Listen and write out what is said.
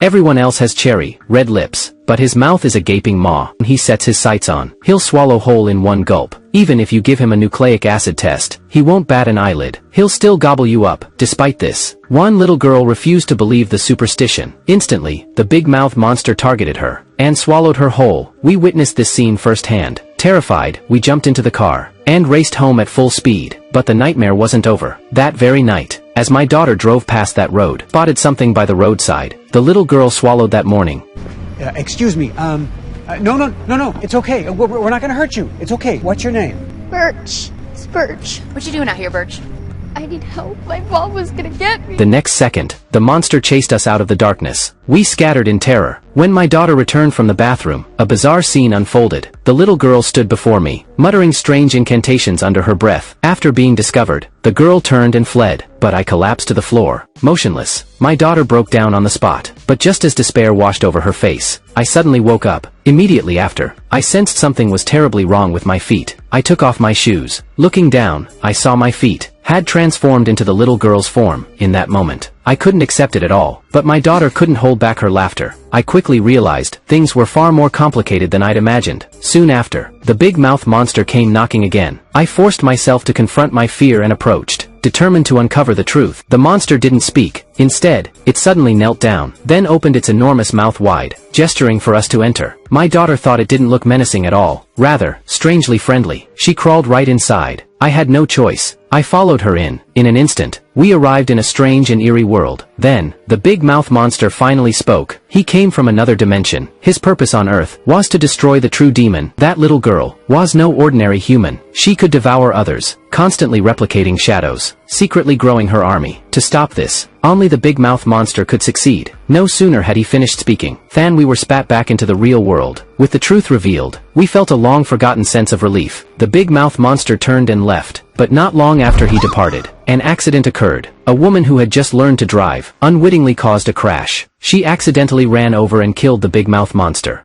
Everyone else has cherry, red lips, but his mouth is a gaping maw he sets his sights on. He'll swallow whole in one gulp. Even if you give him a nucleic acid test, he won't bat an eyelid. He'll still gobble you up. Despite this, one little girl refused to believe the superstition. Instantly, the big mouth monster targeted her and swallowed her whole. We witnessed this scene firsthand. Terrified, we jumped into the car and raced home at full speed. But the nightmare wasn't over. That very night, as my daughter drove past that road, spotted something by the roadside. The little girl swallowed that morning. Excuse me, no, it's okay. We're not gonna hurt you. It's okay. What's your name? Birch. It's Birch. What you doing out here, Birch? I need help. My mom was gonna get me. The next second, the monster chased us out of the darkness. We scattered in terror. When my daughter returned from the bathroom, a bizarre scene unfolded. The little girl stood before me, muttering strange incantations under her breath. After being discovered, the girl turned and fled, but I collapsed to the floor, motionless. My daughter broke down on the spot, but just as despair washed over her face, I suddenly woke up. Immediately after, I sensed something was terribly wrong with my feet. I took off my shoes. Looking down, I saw my feet had transformed into the little girl's form. In that moment, I couldn't accept it at all, but my daughter couldn't hold back her laughter. I quickly realized things were far more complicated than I'd imagined. Soon after, the big mouth monster came knocking again. I forced myself to confront my fear and approached, determined to uncover the truth. The monster didn't speak. Instead, it suddenly knelt down, then opened its enormous mouth wide, gesturing for us to enter. My daughter thought it didn't look menacing at all, rather, strangely friendly. She crawled right inside. I had no choice. I followed her in. In an instant, we arrived in a strange and eerie world. Then, the big mouth monster finally spoke. He came from another dimension. His purpose on Earth was to destroy the true demon. That little girl was no ordinary human. She could devour others, constantly replicating shadows, secretly growing her army. To stop this, only the big mouth monster could succeed. No sooner had he finished speaking than we were spat back into the real world. With the truth revealed, we felt a long-forgotten sense of relief. The big mouth monster turned and left, but not long after he departed, an accident occurred. A woman who had just learned to drive unwittingly caused a crash. She accidentally ran over and killed the big mouth monster.